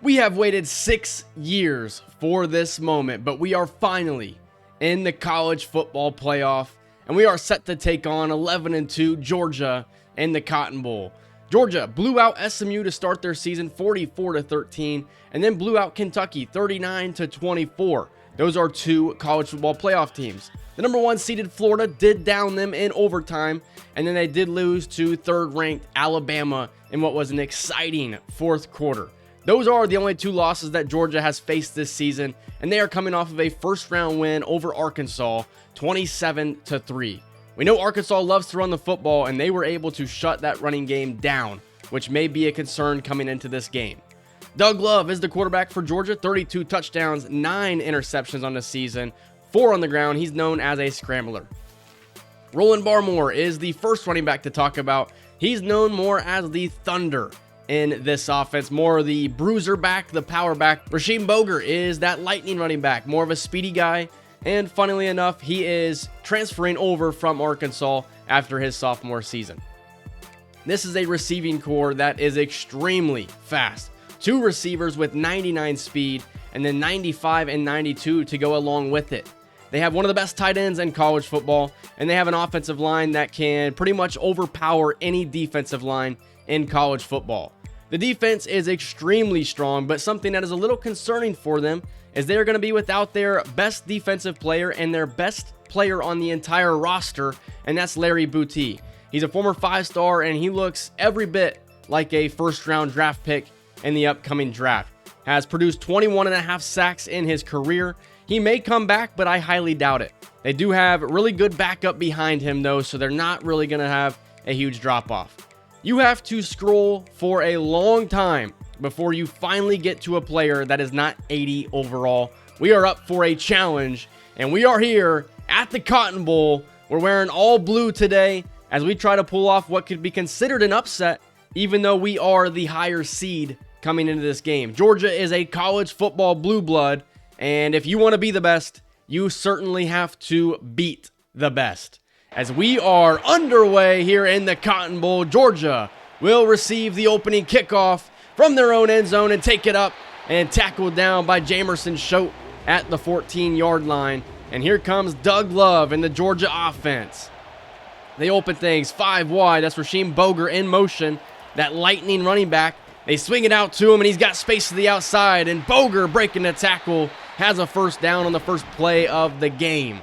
We have waited 6 years for this moment, but we are finally in the college football playoff, and we are set to take on 11-2 Georgia in the Cotton Bowl. Georgia blew out SMU to start their season 44-13, and then blew out Kentucky 39-24. Those are two college football playoff teams. The number 1 seeded Florida did down them in overtime, and then they did lose to third-ranked Alabama in what was an exciting fourth quarter. Those are the only 2 losses that Georgia has faced this season, and they are coming off of a first-round win over Arkansas, 27-3. We know Arkansas loves to run the football, and they were able to shut that running game down, which may be a concern coming into this game. Doug Love is the quarterback for Georgia, 32 touchdowns, 9 interceptions on the season, 4 on the ground. He's known as a scrambler. Roland Barmore is the first running back to talk about. He's known more as the Thunder in this offense, more the bruiser back, the power back. Rasheem Boger is that lightning running back, more of a speedy guy, and funnily enough, he is transferring over from Arkansas after his sophomore season. This is a receiving core that is extremely fast. 2 receivers with 99 speed, and then 95 and 92 to go along with it. They have one of the best tight ends in college football, and they have an offensive line that can pretty much overpower any defensive line in college football. The defense is extremely strong, but something that is a little concerning for them is they're going to be without their best defensive player and their best player on the entire roster, and that's Larry Booty. He's a former 5-star, and he looks every bit like a first-round draft pick in the upcoming draft. Has produced 21.5 sacks in his career. He may come back, but I highly doubt it. They do have really good backup behind him, though, so they're not really going to have a huge drop-off. You have to scroll for a long time before you finally get to a player that is not 80 overall. We are up for a challenge, and we are here at the Cotton Bowl. We're wearing all blue today as we try to pull off what could be considered an upset, even though we are the higher seed coming into this game. Georgia is a college football blue blood, and if you want to be the best, you certainly have to beat the best. As we are underway here in the Cotton Bowl, Georgia will receive the opening kickoff from their own end zone and take it up and tackled down by Jamerson Choate at the 14-yard line. And here comes Doug Love and the Georgia offense. They open things 5 wide. That's Rasheem Boger in motion, that lightning running back. They swing it out to him, and he's got space to the outside, and Boger, breaking the tackle, has a first down on the first play of the game.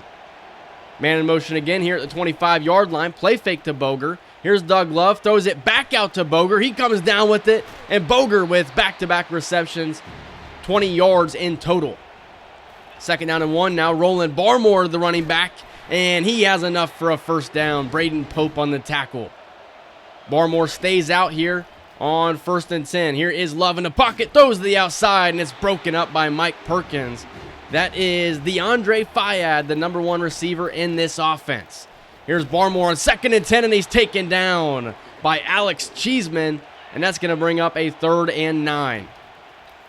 Man in motion again here at the 25-yard line. Play fake to Boger. Here's Doug Love. Throws it back out to Boger. He comes down with it. And Boger with back-to-back receptions. 20 yards in total. 2nd down and 1. Now Roland Barmore, the running back. And he has enough for a first down. Braden Pope on the tackle. Barmore stays out here on 1st and 10. Here is Love in the pocket. Throws to the outside. And it's broken up by Mike Perkins. That is DeAndre Fayad, the number 1 receiver in this offense. Here's Barmore on 2nd and 10, and he's taken down by Alex Cheeseman, and that's going to bring up a 3rd and 9.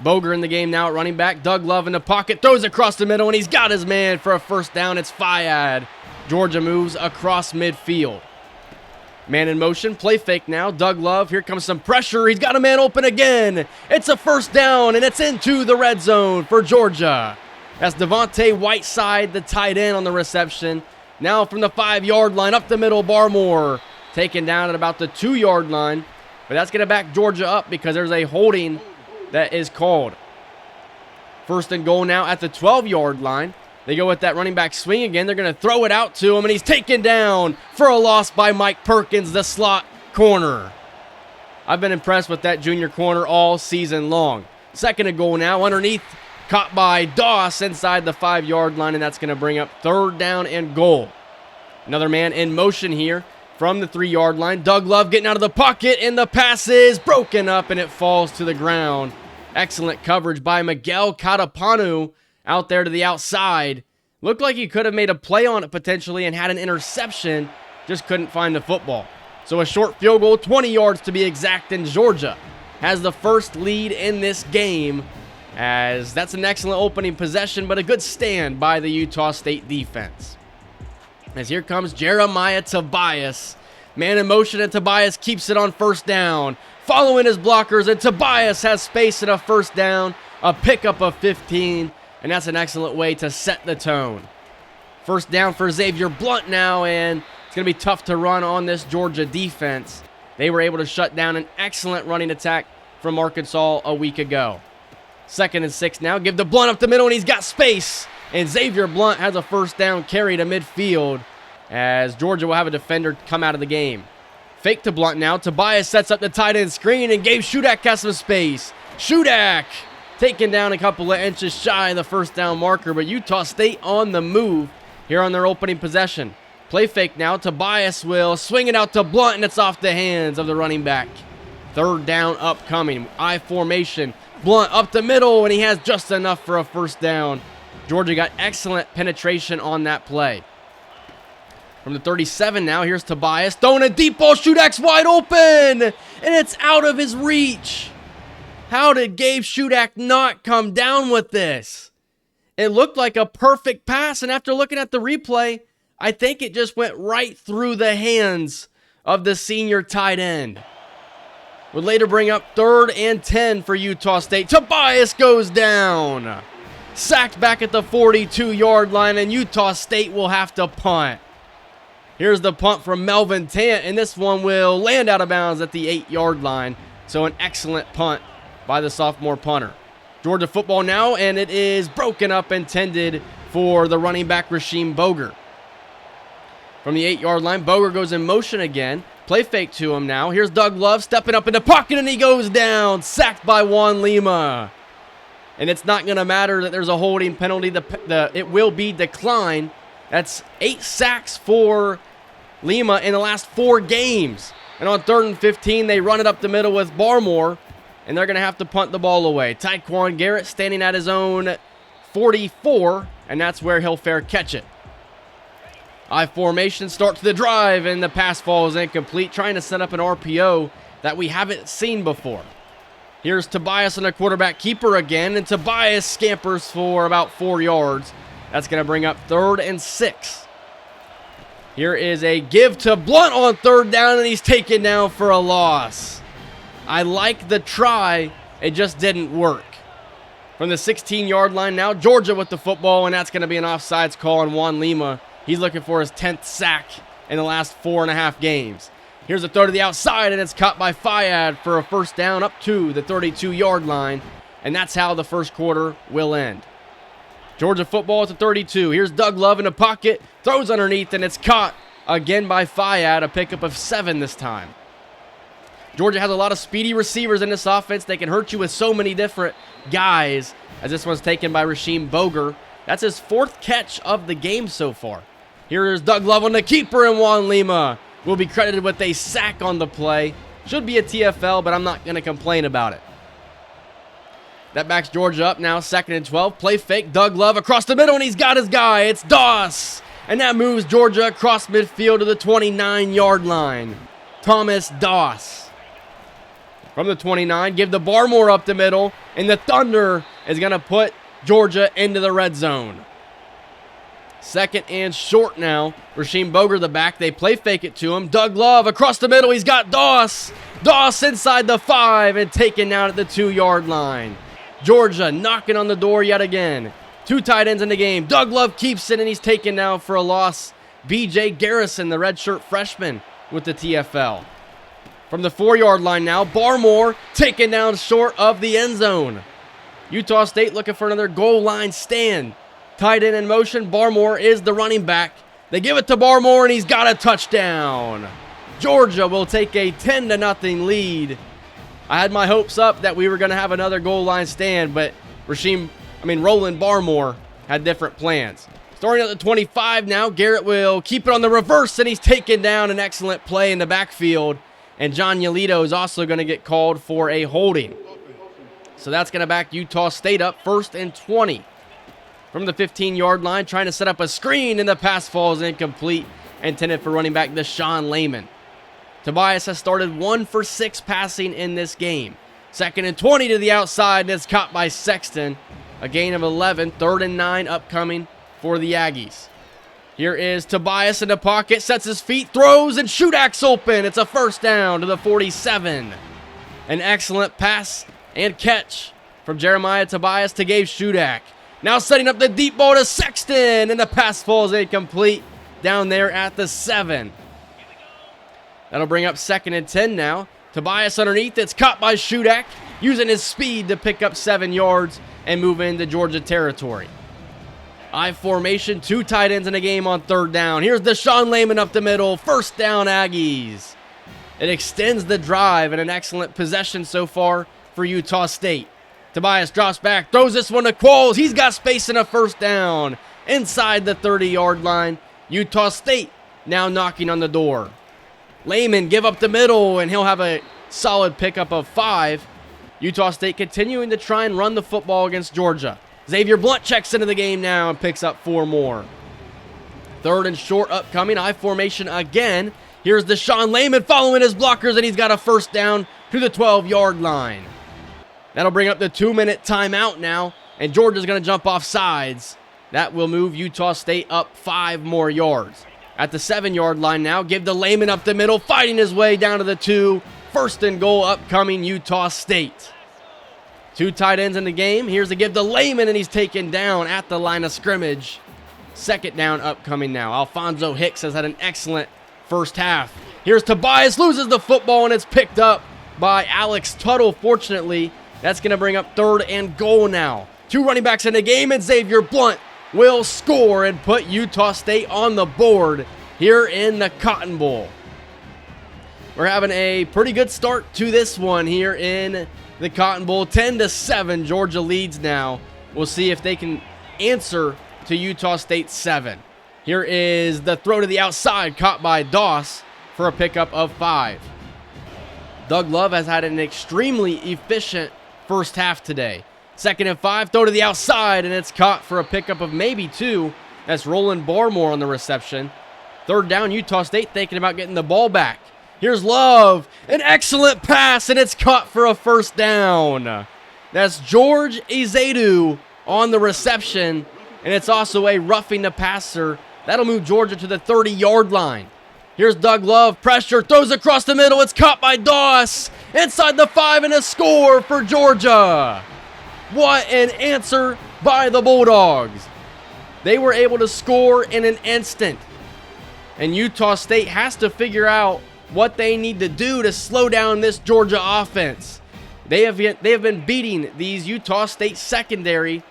Boger in the game now at running back. Doug Love in the pocket, throws across the middle, and he's got his man for a first down. It's Fayad. Georgia moves across midfield. Man in motion, play fake now. Doug Love, here comes some pressure. He's got a man open again. It's a first down, and it's into the red zone for Georgia. That's Devontae Whiteside, the tight end, on the reception. Now from the 5-yard line, up the middle, Barmore taken down at about the 2-yard line. But that's going to back Georgia up because there's a holding that is called. 1st and goal now at the 12-yard line. They go with that running back swing again. They're going to throw it out to him, and he's taken down for a loss by Mike Perkins, the slot corner. I've been impressed with that junior corner all season long. 2nd and goal now underneath. Caught by Doss inside the 5-yard line, and that's going to bring up 3rd down and goal. Another man in motion here from the 3-yard line. Doug Love getting out of the pocket, and the pass is broken up, and it falls to the ground. Excellent coverage by Miguel Katapanu out there to the outside. Looked like he could have made a play on it potentially and had an interception, just couldn't find the football. So a short field goal, 20 yards to be exact, and Georgia has the first lead in this game, as that's an excellent opening possession, but a good stand by the Utah State defense. As here comes Jeremiah Tobias. Man in motion, and Tobias keeps it on 1st down. following his blockers, and Tobias has space and a first down, a pickup of 15, and that's an excellent way to set the tone. First down for Xavier Blunt now, and it's going to be tough to run on this Georgia defense. They were able to shut down an excellent running attack from Arkansas a week ago. 2nd and 6 now. Give to Blunt up the middle, and he's got space. And Xavier Blunt has a first down carry to midfield as Georgia will have a defender come out of the game. Fake to Blunt now. Tobias sets up the tight end screen, and Gabe Shudak has some space. Shudak taken down a couple of inches shy of the first down marker, but Utah State on the move here on their opening possession. Play fake now. Tobias will swing it out to Blunt, and it's off the hands of the running back. 3rd down upcoming. I formation. Blunt up the middle, and he has just enough for a first down. Georgia got excellent penetration on that play. From the 37 now, here's Tobias. Throwing a deep ball. Shudak's wide open, and it's out of his reach. How did Gabe Shudak not come down with this? It looked like a perfect pass, and after looking at the replay, I think it just went right through the hands of the senior tight end. Would later bring up 3rd and 10 for Utah State. Tobias goes down. Sacked back at the 42-yard line, and Utah State will have to punt. Here's the punt from Melvin Tant, and this one will land out of bounds at the 8-yard line. So an excellent punt by the sophomore punter. Georgia football now, and it is broken up, intended for the running back Rasheem Boger. From the 8-yard line, Boger goes in motion again. Play fake to him now. Here's Doug Love stepping up in the pocket, and he goes down. Sacked by Juan Lima. And it's not going to matter that there's a holding penalty. It will be declined. That's 8 sacks for Lima in the last 4 games. And on 3rd and 15, they run it up the middle with Barmore, and they're going to have to punt the ball away. Tyquan Garrett standing at his own 44, and that's where he'll fair catch it. I formation starts the drive, and the pass falls incomplete, trying to set up an RPO that we haven't seen before. Here's Tobias on a quarterback keeper again, and Tobias scampers for about 4 yards. That's going to bring up 3rd and 6. Here is a give to Blunt on 3rd down, and he's taken down for a loss. I like the try, it just didn't work. From the 16-yard line now, Georgia with the football, and that's going to be an offsides call on Juan Lima. He's looking for his 10th sack in the last 4.5 games. Here's a throw to the outside, and it's caught by Fayad for a first down up to the 32-yard line, and that's how the first quarter will end. Georgia football at the 32. Here's Doug Love in the pocket, throws underneath, and it's caught again by Fayad, a pickup of 7 this time. Georgia has a lot of speedy receivers in this offense. They can hurt you with so many different guys, as this one's taken by Rasheem Boger. That's his 4th catch of the game so far. Here's Doug Love on the keeper, and Juan Lima will be credited with a sack on the play. Should be a TFL, but I'm not going to complain about it. That backs Georgia up now, 2nd and 12. Play fake, Doug Love across the middle, and he's got his guy. It's Doss, and that moves Georgia across midfield to the 29-yard line. Thomas Doss. From the 29, give the Barmore up the middle, and the Thunder is going to put Georgia into the red zone. 2nd and short now. Rasheem Boger the back. They play fake it to him. Doug Love across the middle. He's got Doss. Doss inside the 5 and taken out at the 2-yard line. Georgia knocking on the door yet again. 2 tight ends in the game. Doug Love keeps it, and he's taken now for a loss. B.J. Garrison, the redshirt freshman, with the TFL. From the 4-yard line now, Barmore taken down short of the end zone. Utah State looking for another goal line stand. Tight end in motion. Barmore is the running back. They give it to Barmore, and he's got a touchdown. Georgia will take a 10-0 lead. I had my hopes up that we were going to have another goal line stand, but Roland Barmore had different plans. Starting at the 25 now, Garrett will keep it on the reverse, and he's taken down. An excellent play in the backfield. And John Yolito is also going to get called for a holding. So that's going to back Utah State up, 1st and 20. From the 15-yard line, trying to set up a screen, and the pass falls incomplete, intended for running back Deshaun Layman. Tobias has started 1 for 6 passing in this game. 2nd and 20 to the outside, and it's caught by Sexton. A gain of 11, 3rd and 9 upcoming for the Aggies. Here is Tobias in the pocket, sets his feet, throws, and Shudak's open. It's a first down to the 47. An excellent pass and catch from Jeremiah Tobias to Gabe Shudak. Now setting up the deep ball to Sexton, and the pass falls incomplete down there at the 7. That'll bring up 2nd and 10 now. Tobias underneath, it's caught by Shudak, using his speed to pick up 7 yards and move into Georgia territory. I formation, 2 tight ends in the game on 3rd down. Here's Deshaun Layman up the middle, 1st down Aggies. It extends the drive and an excellent possession so far for Utah State. Tobias drops back, throws this one to Qualls. He's got space and a 1st down inside the 30-yard line. Utah State now knocking on the door. Layman give up the middle, and he'll have a solid pickup of 5. Utah State continuing to try and run the football against Georgia. Xavier Blunt checks into the game now and picks up 4 more. 3rd and short upcoming, I formation again. Here's Deshaun Layman following his blockers, and he's got a 1st down to the 12-yard line. That'll bring up the 2-minute timeout now, and Georgia's going to jump off sides. That will move Utah State up 5 more yards. At the 7-yard line now, give the Layman up the middle, fighting his way down to the 2. 1st and goal upcoming Utah State. 2 tight ends in the game. Here's the give to Layman, and he's taken down at the line of scrimmage. 2nd down upcoming now. Alfonso Hicks has had an excellent first half. Here's Tobias, loses the football, and it's picked up by Alex Tuttle. Fortunately, that's going to bring up 3rd and goal now. 2 running backs in the game, and Xavier Blunt will score and put Utah State on the board here in the Cotton Bowl. We're having a pretty good start to this one here in the Cotton Bowl. 10-7, Georgia leads now. We'll see if they can answer to Utah State's 7. Here is the throw to the outside, caught by Doss for a pickup of 5. Doug Love has had an extremely efficient first half today. 2nd and 5, throw to the outside, and it's caught for a pickup of maybe 2. That's Roland Barmore on the reception. 3rd down, Utah State thinking about getting the ball back. Here's Love, an excellent pass, and it's caught for a 1st down. That's George Ezadu on the reception, and it's also a roughing the passer. That'll move Georgia to the 30-yard line. Here's Doug Love, pressure, throws across the middle, it's caught by Doss. Inside the 5, and a score for Georgia. What an answer by the Bulldogs. They were able to score in an instant. And Utah State has to figure out what they need to do to slow down this Georgia offense. They have been beating these Utah State secondary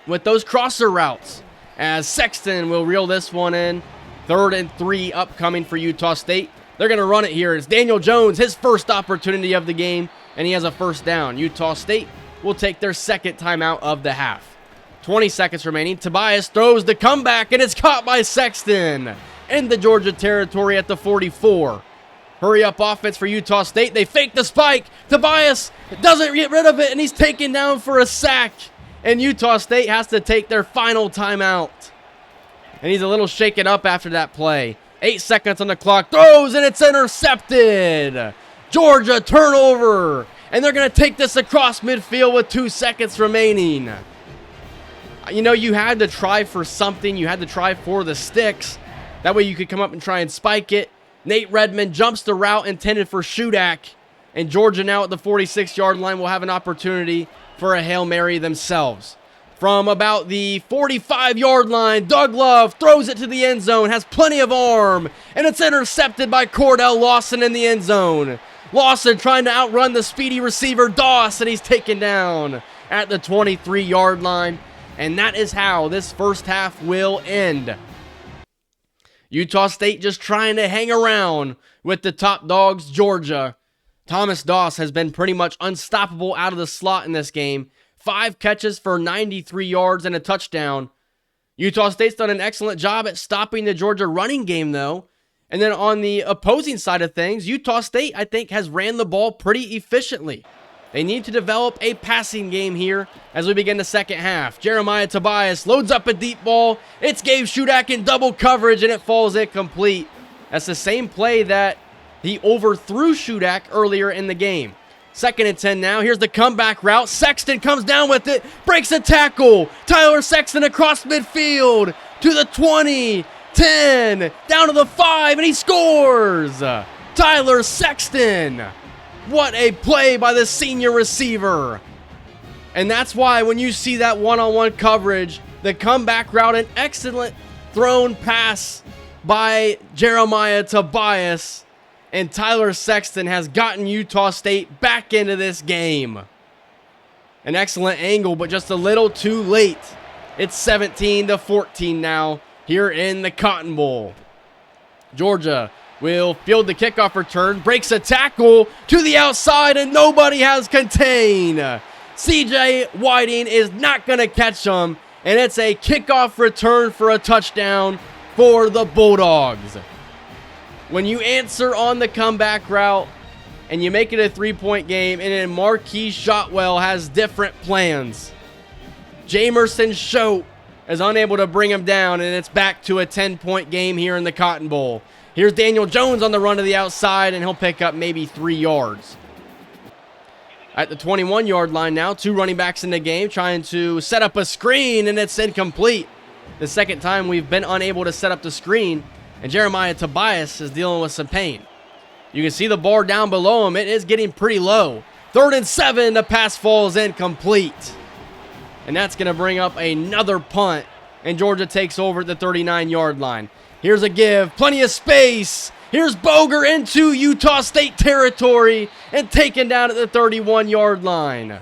with those crosser routes. As Sexton will reel this one in. 3rd and 3 upcoming for Utah State. They're going to run it here. It's Daniel Jones, his first opportunity of the game, and he has a 1st down. Utah State will take their 2nd timeout of the half. 20 seconds remaining. Tobias throws the comeback, and it's caught by Sexton in the Georgia territory at the 44. Hurry up offense for Utah State. They fake the spike. Tobias doesn't get rid of it, and he's taken down for a sack. And Utah State has to take their final timeout. And he's a little shaken up after that play. 8 seconds on the clock. Throws, and it's intercepted. Georgia turnover. And they're going to take this across midfield with 2 seconds remaining. You know, you had to try for something. You had to try for the sticks. That way you could come up and try and spike it. Nate Redmond jumps the route intended for Shudak. And Georgia now at the 46-yard line will have an opportunity for a Hail Mary themselves. From about the 45-yard line, Doug Love throws it to the end zone, has plenty of arm, and it's intercepted by Cordell Lawson in the end zone. Lawson trying to outrun the speedy receiver Doss, and he's taken down at the 23-yard line. And that is how this first half will end. Utah State just trying to hang around with the top dogs, Georgia. Thomas Doss has been pretty much unstoppable out of the slot in this game. 5 catches for 93 yards and a touchdown. Utah State's done an excellent job at stopping the Georgia running game, though. And then on the opposing side of things, Utah State, I think, has ran the ball pretty efficiently. They need to develop a passing game here as we begin the second half. Jeremiah Tobias loads up a deep ball. It's Gabe Shudak in double coverage, and it falls incomplete. That's the same play that he overthrew Shudak earlier in the game. 2nd and 10 now. Here's the comeback route. Sexton comes down with it, breaks a tackle. Tyler Sexton across midfield to the 20, 10, down to the 5, and he scores. Tyler Sexton What a play by the senior receiver. And that's why when you see that one-on-one coverage, the comeback route, an excellent thrown pass by Jeremiah Tobias, and Tyler Sexton has gotten Utah State back into this game. An excellent angle, but just a little too late. It's 17-14 now here in the Cotton Bowl. Georgia will field the kickoff return, breaks a tackle to the outside, and nobody has contained. CJ Whiting is not going to catch him, and it's a kickoff return for a touchdown for the Bulldogs. When you answer on the comeback route and you make it a 3-point game, and then Marquise Shotwell has different plans, Jamerson Choate is unable to bring him down, and it's back to a 10-point game here in the Cotton Bowl. Here's Daniel Jones on the run to the outside, and he'll pick up maybe 3 yards. At the 21-yard line now, 2 running backs in the game trying to set up a screen, and it's incomplete. The second time we've been unable to set up the screen, and Jeremiah Tobias is dealing with some pain. You can see the bar down below him. It is getting pretty low. 3rd and 7, the pass falls incomplete. And that's going to bring up another punt, and Georgia takes over at the 39-yard line. Here's a give, plenty of space. Here's Boger into Utah State territory and taken down at the 31-yard line.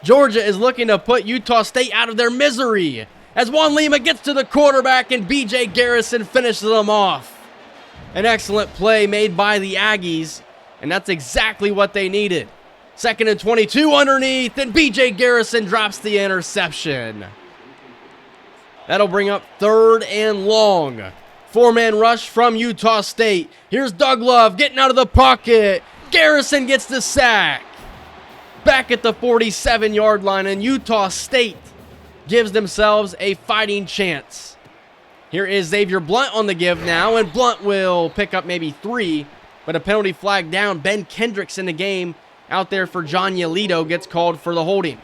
Georgia is looking to put Utah State out of their misery as Juan Lima gets to the quarterback and B.J. Garrison finishes them off. An excellent play made by the Aggies, and that's exactly what they needed. 2nd and 22 underneath, and B.J. Garrison drops the interception. That'll bring up 3rd and long. 4-man rush from Utah State. Here's Doug Love getting out of the pocket. Garrison gets the sack. Back at the 47-yard line, and Utah State gives themselves a fighting chance. Here is Xavier Blunt on the give now, and Blunt will pick up maybe 3, but a penalty flag down. Ben Kendricks in the game out there for John Yolito gets called for the holding.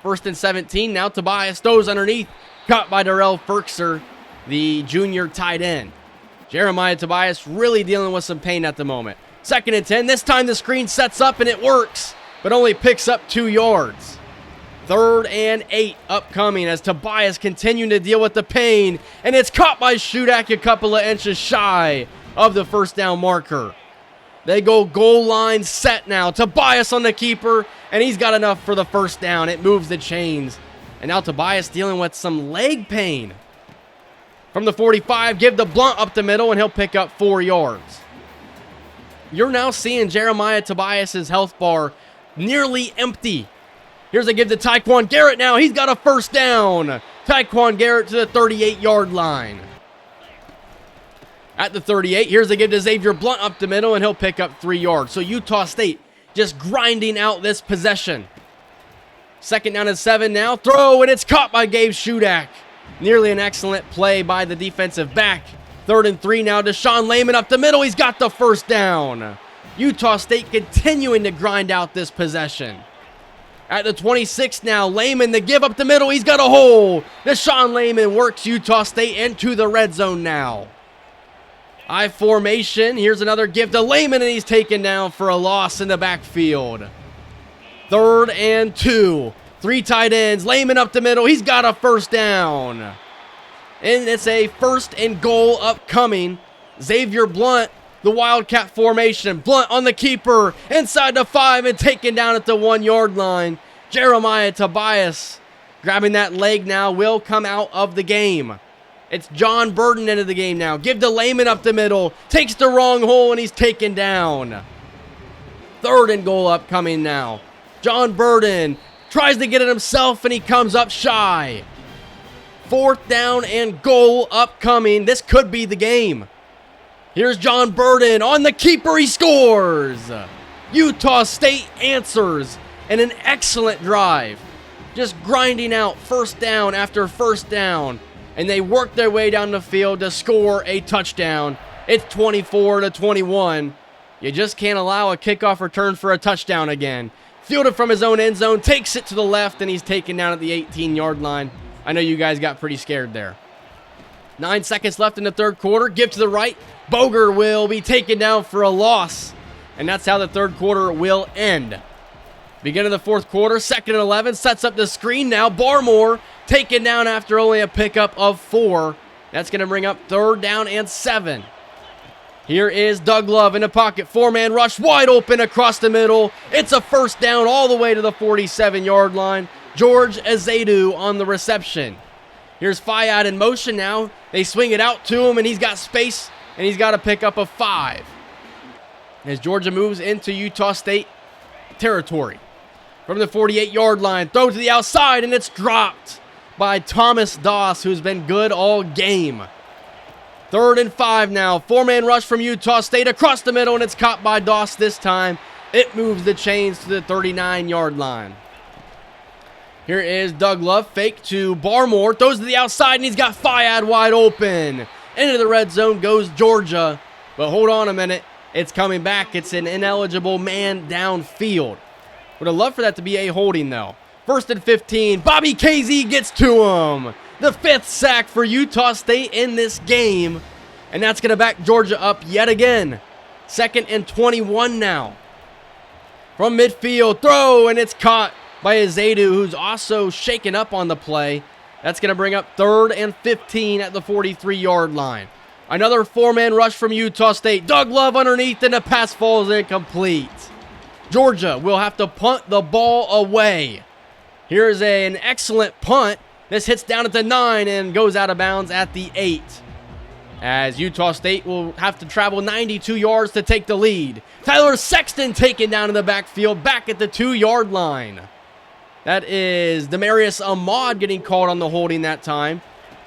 1st and 17 now. Tobias throws underneath, caught by Darrell Ferkser, the junior tight end. Jeremiah Tobias really dealing with some pain at the moment. 2nd and 10. This time the screen sets up and it works, but only picks up 2 yards. 3rd and 8 upcoming as Tobias continuing to deal with the pain, and it's caught by Shudak a couple of inches shy of the 1st down marker. They go goal line set now. Tobias on the keeper, and he's got enough for the 1st down. It moves the chains. And now Tobias dealing with some leg pain. From the 45, give the Blunt up the middle, and he'll pick up 4 yards. You're now seeing Jeremiah Tobias' health bar nearly empty. Here's a give to Tyquan Garrett now. He's got a 1st down. Tyquan Garrett to the 38-yard line. At the 38, here's a give to Xavier Blunt up the middle, and he'll pick up 3 yards. So Utah State just grinding out this possession. 2nd down and 7 now. Throw, and it's caught by Gabe Shudak. Nearly an excellent play by the defensive back. 3rd and 3 now. Deshaun Layman up the middle. He's got the 1st down. Utah State continuing to grind out this possession. At the 26 now, Layman the give up the middle. He's got a hole. Deshaun Layman works Utah State into the red zone now. I formation. Here's another give to Layman, and he's taken down for a loss in the backfield. 3rd and 2. 3 tight ends. Layman up the middle. He's got a 1st down. And it's a 1st and goal upcoming. Xavier Blunt, the Wildcat formation. Blunt on the keeper. Inside the 5 and taken down at the 1-yard line. Jeremiah Tobias grabbing that leg now will come out of the game. It's John Burden into the game now. Give to Layman up the middle. Takes the wrong hole, and he's taken down. 3rd and goal upcoming now. John Burden tries to get it himself, and he comes up shy. 4th down and goal upcoming. This could be the game. Here's John Burden on the keeper. He scores. Utah State answers in an excellent drive. Just grinding out 1st down after 1st down. And they work their way down the field to score a touchdown. It's 24-21. You just can't allow a kickoff return for a touchdown again. Fielded from his own end zone, takes it to the left, and he's taken down at the 18-yard line. I know you guys got pretty scared there. 9 seconds left in the 3rd quarter. Give to the right. Boger will be taken down for a loss. And that's how the third quarter will end. Beginning of the fourth quarter, 2nd and 11, sets up the screen now. Barmore taken down after only a pickup of 4. That's going to bring up 3rd down and 7. Here is Doug Love in the pocket. 4-man rush, wide open across the middle. It's a 1st down all the way to the 47-yard line. George Azedu on the reception. Here's Fayad in motion now. They swing it out to him, and he's got space, and he's got a pickup of 5. As Georgia moves into Utah State territory. From the 48-yard line, throw to the outside, and it's dropped by Thomas Doss, who's been good all game. 3rd and 5 now. 4-man rush from Utah State across the middle, and it's caught by Doss this time. It moves the chains to the 39-yard line. Here is Doug Love, fake to Barmore, throws to the outside, and he's got Fayad wide open. Into the red zone goes Georgia, but hold on a minute. It's coming back. It's an ineligible man downfield. Would have loved for that to be a holding, though. 1st and 15. Bobby KZ gets to him. The 5th sack for Utah State in this game. And that's going to back Georgia up yet again. 2nd and 21 now. From midfield, throw, and it's caught by Azedu, who's also shaken up on the play. That's going to bring up 3rd and 15 at the 43-yard line. Another 4-man rush from Utah State. Doug Love underneath, and the pass falls incomplete. Georgia will have to punt the ball away. Here's an excellent punt. This hits down at the 9 and goes out of bounds at the 8. As Utah State will have to travel 92 yards to take the lead. Tyler Sexton taken down in the backfield, back at the 2-yard line. That is Demarius Ahmad getting called on the holding that time.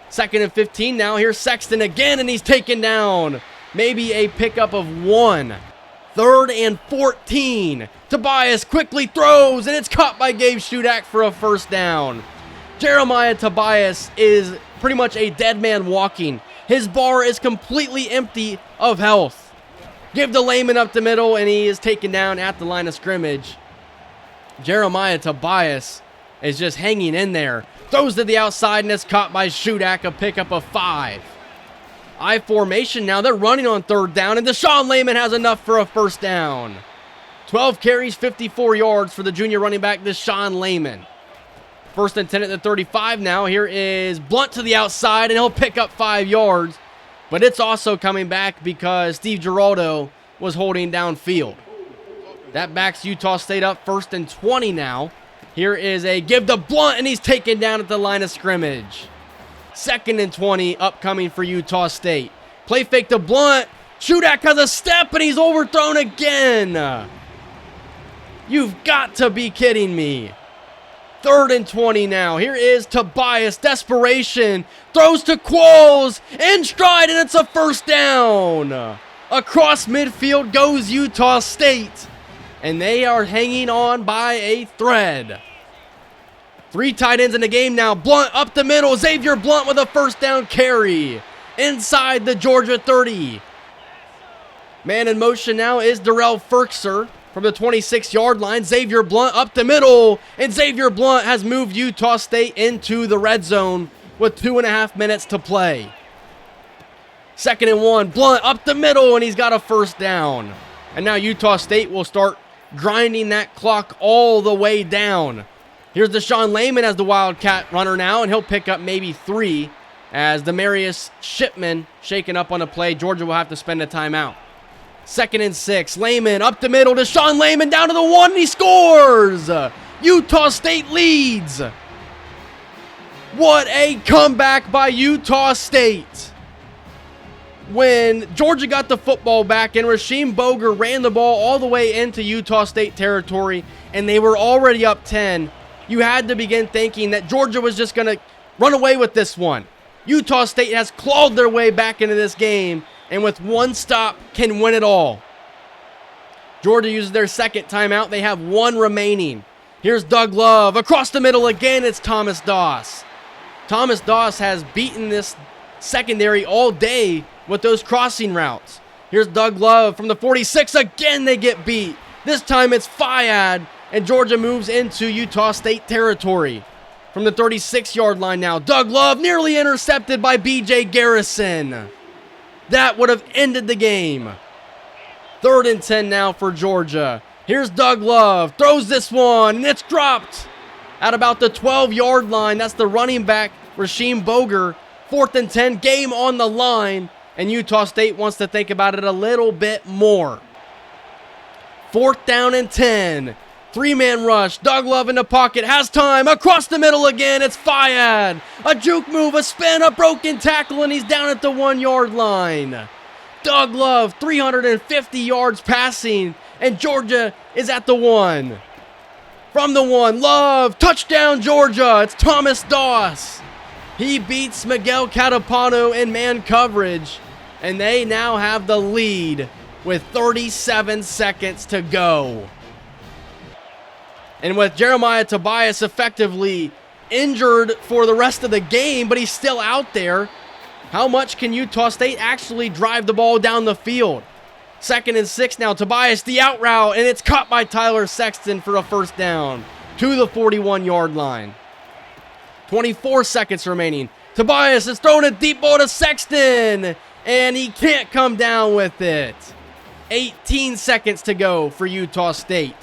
2nd and 15 now. Here's Sexton again, and he's taken down. Maybe a pickup of 1. 3rd and 14. Tobias quickly throws, and it's caught by Gabe Shudak for a 1st down. Jeremiah Tobias is pretty much a dead man walking. His bar is completely empty of health. Give the layman up the middle, and he is taken down at the line of scrimmage. Jeremiah Tobias is just hanging in there. Throws to the outside, and it's caught by Shudak, a pickup of 5. I formation now. They're running on 3rd down, and Deshaun Layman has enough for a 1st down. 12 carries, 54 yards for the junior running back, Deshaun Layman. 1st and 10 at the 35 now. Here is Blunt to the outside, and he'll pick up 5 yards. But it's also coming back because Steve Giraldo was holding downfield. That backs Utah State up. 1st and 20 now. Here is a give to Blunt, and he's taken down at the line of scrimmage. 2nd and 20 upcoming for Utah State. Play fake to Blunt. Shudak has a step, and he's overthrown again. You've got to be kidding me. 3rd and 20 now. Here is Tobias. Desperation. Throws to Qualls. In stride, and it's a 1st down. Across midfield goes Utah State. And they are hanging on by a thread. 3 tight ends in the game now. Blunt up the middle. Xavier Blunt with a 1st down carry. Inside the Georgia 30. Man in motion now is Darrell Ferkser from the 26-yard line. Xavier Blunt up the middle. And Xavier Blunt has moved Utah State into the red zone with 2.5 minutes to play. 2nd and 1. Blunt up the middle, and he's got a 1st down. And now Utah State will start grinding that clock all the way down. Here's Deshaun Layman as the Wildcat runner now, and he'll pick up maybe 3 as Demarius Shipman shaken up on the play. Georgia will have to spend a timeout. 2nd and 6. Layman up the middle. Deshaun Layman down to the 1, and he scores! Utah State leads. What a comeback by Utah State. When Georgia got the football back and Rasheem Boger ran the ball all the way into Utah State territory and they were already up 10, you had to begin thinking that Georgia was just going to run away with this one. Utah State has clawed their way back into this game and with 1 stop can win it all. Georgia uses their 2nd timeout. They have 1 remaining. Here's Doug Love. Across the middle again, it's Thomas Doss. Thomas Doss has beaten this secondary all day with those crossing routes. Here's Doug Love from the 46. Again, they get beat. This time it's Fayad, and Georgia moves into Utah State territory. From the 36-yard line now, Doug Love nearly intercepted by B.J. Garrison. That would have ended the game. 3rd and 10 now for Georgia. Here's Doug Love, throws this one, and it's dropped at about the 12-yard line. That's the running back, Rasheem Boger. 4th and 10, game on the line, and Utah State wants to think about it a little bit more. 4th down and 10. 3-man rush. Doug Love in the pocket. Has time. Across the middle again. It's Fayad. A juke move. A spin. A broken tackle. And he's down at the 1-yard line. Doug Love, 350 yards passing. And Georgia is at the 1. From the 1. Love. Touchdown, Georgia. It's Thomas Doss. He beats Miguel Catapano in man coverage. And they now have the lead with 37 seconds to go. And with Jeremiah Tobias effectively injured for the rest of the game, but he's still out there, how much can Utah State actually drive the ball down the field? 2nd and 6 now. Tobias, the out route, and it's caught by Tyler Sexton for a 1st down to the 41-yard line. 24 seconds remaining. Tobias is throwing a deep ball to Sexton, and he can't come down with it. 18 seconds to go for Utah State.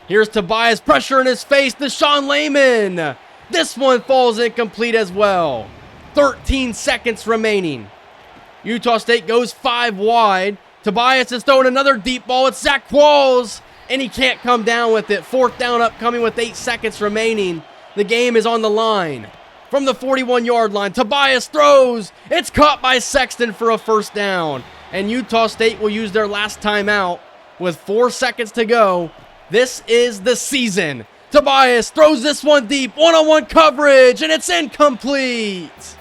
Here's Tobias, pressure in his face. Deshaun Layman. This one falls incomplete as well. 13 seconds remaining. Utah State goes 5 wide. Tobias is throwing another deep ball. It's Zach Qualls, and he can't come down with it. 4th down upcoming with 8 seconds remaining. The game is on the line. From the 41-yard line, Tobias throws. It's caught by Sexton for a 1st down. And Utah State will use their last timeout with 4 seconds to go. This is the season. Tobias throws this one deep. One-on-one coverage, and it's incomplete.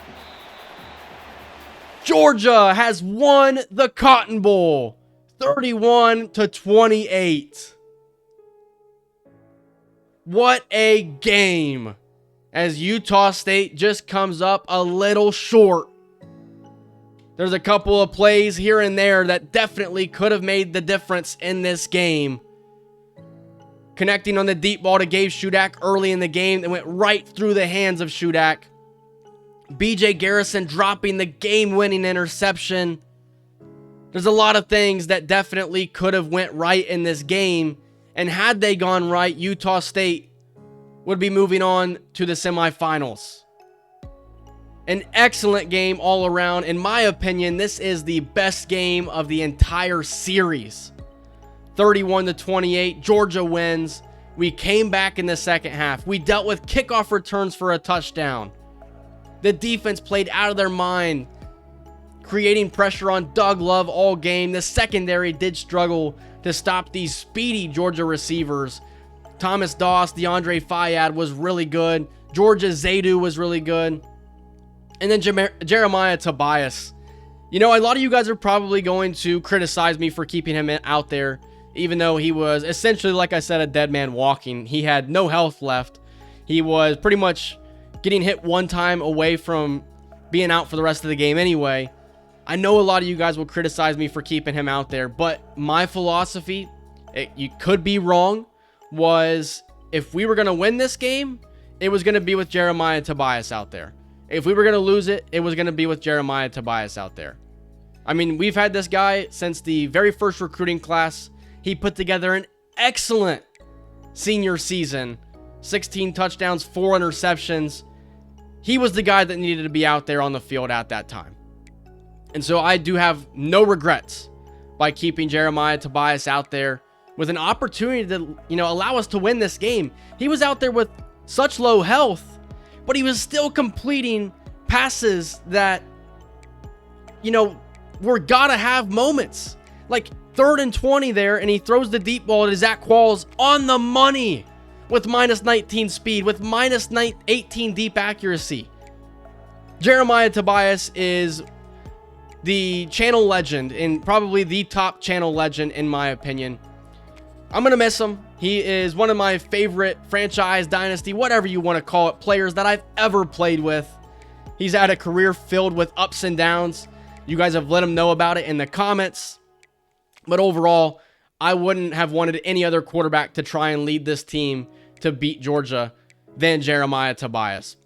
Georgia has won the Cotton Bowl, 31-28. What a game, as Utah State just comes up a little short. There's a couple of plays here and there that definitely could have made the difference in this game. Connecting on the deep ball to Gabe Shudak early in the game that went right through the hands of Shudak. BJ Garrison dropping the game-winning interception. There's a lot of things that definitely could have went right in this game. And had they gone right, Utah State would be moving on to the semifinals. An excellent game all around. In my opinion, this is the best game of the entire series. 31-28, Georgia wins. We came back in the second half. We dealt with kickoff returns for a touchdown. The defense played out of their mind, creating pressure on Doug Love all game. The secondary did struggle to stop these speedy Georgia receivers. Thomas Doss, DeAndre Fayad was really good. Georgia Zaydu was really good. And then Jeremiah Tobias. You know, a lot of you guys are probably going to criticize me for keeping him out there, even though he was essentially, like I said, a dead man walking. He had no health left. He was pretty much getting hit one time away from being out for the rest of the game anyway. I know a lot of you guys will criticize me for keeping him out there, but my philosophy, you could be wrong, was if we were going to win this game, it was going to be with Jeremiah Tobias out there. If we were going to lose it, it was going to be with Jeremiah Tobias out there. I mean, we've had this guy since the very first recruiting class. He put together an excellent senior season. 16 touchdowns, 4 interceptions. He was the guy that needed to be out there on the field at that time. And so I do have no regrets by keeping Jeremiah Tobias out there with an opportunity to, allow us to win this game. He was out there with such low health, but he was still completing passes that, were gotta have moments. Like 3rd and 20 there, and he throws the deep ball to Zach Qualls on the money with minus 19 speed, with minus 18 deep accuracy. Jeremiah Tobias is the channel legend, and probably the top channel legend in my opinion. I'm going to miss him. He is one of my favorite franchise, dynasty, whatever you want to call it, players that I've ever played with. He's had a career filled with ups and downs. You guys have let him know about it in the comments. But overall, I wouldn't have wanted any other quarterback to try and lead this team to beat Georgia than Jeremiah Tobias.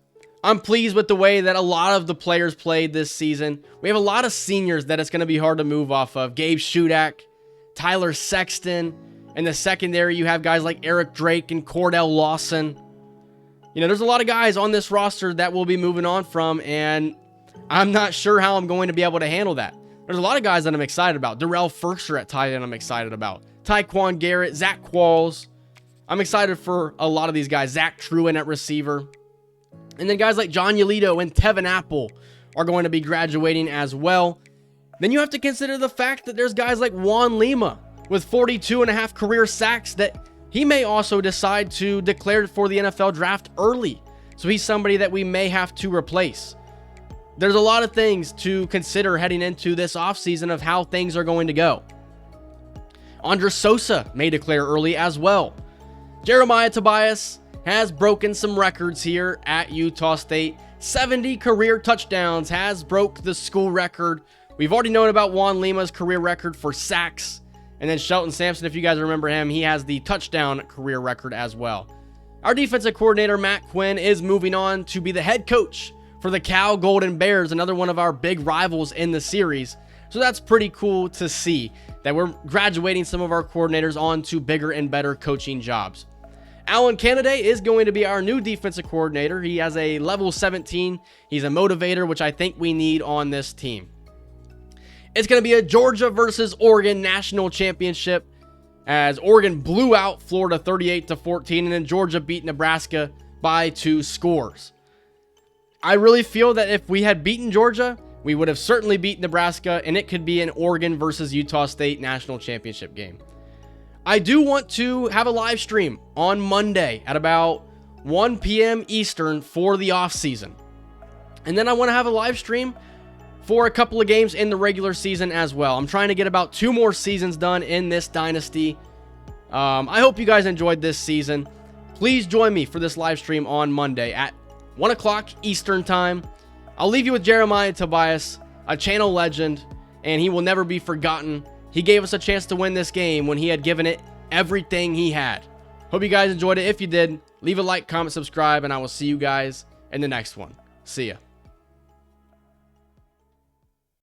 I'm pleased with the way that a lot of the players played this season. We have a lot of seniors that it's going to be hard to move off of. Gabe Shudak, Tyler Sexton. In the secondary, you have guys like Eric Drake and Cordell Lawson. You know, there's a lot of guys on this roster that we'll be moving on from, and I'm not sure how I'm going to be able to handle that. There's a lot of guys that I'm excited about. Darrell Ferkser at tight end I'm excited about. Tyquan Garrett, Zach Qualls. I'm excited for a lot of these guys. Zach Truin at receiver. And then guys like John Yolito and Tevin Apple are going to be graduating as well. Then you have to consider the fact that there's guys like Juan Lima with 42.5 career sacks that he may also decide to declare for the NFL draft early. So he's somebody that we may have to replace. There's a lot of things to consider heading into this offseason of how things are going to go. Andres Sosa may declare early as well. Jeremiah Tobias has broken some records here at Utah State. 70 career touchdowns, has broke the school record. We've already known about Juan Lima's career record for sacks. And then Shelton Sampson, if you guys remember him, he has the touchdown career record as well. Our defensive coordinator, Matt Quinn, is moving on to be the head coach for the Cal Golden Bears, another one of our big rivals in the series. So that's pretty cool to see that we're graduating some of our coordinators on to bigger and better coaching jobs. Alan Canaday is going to be our new defensive coordinator. He has a level 17. He's a motivator, which I think we need on this team. It's going to be a Georgia versus Oregon national championship as Oregon blew out Florida 38-14, and then Georgia beat Nebraska by 2 scores. I really feel that if we had beaten Georgia, we would have certainly beat Nebraska, and it could be an Oregon versus Utah State national championship game. I do want to have a live stream on Monday at about 1 p.m. Eastern for the offseason. And then I want to have a live stream for a couple of games in the regular season as well. I'm trying to get about 2 more seasons done in this dynasty. I hope you guys enjoyed this season. Please join me for this live stream on Monday at 1 o'clock Eastern time. I'll leave you with Jeremiah Tobias, a channel legend, and he will never be forgotten. He gave us a chance to win this game when he had given it everything he had. Hope you guys enjoyed it. If you did, leave a like, comment, subscribe, and I will see you guys in the next one. See ya.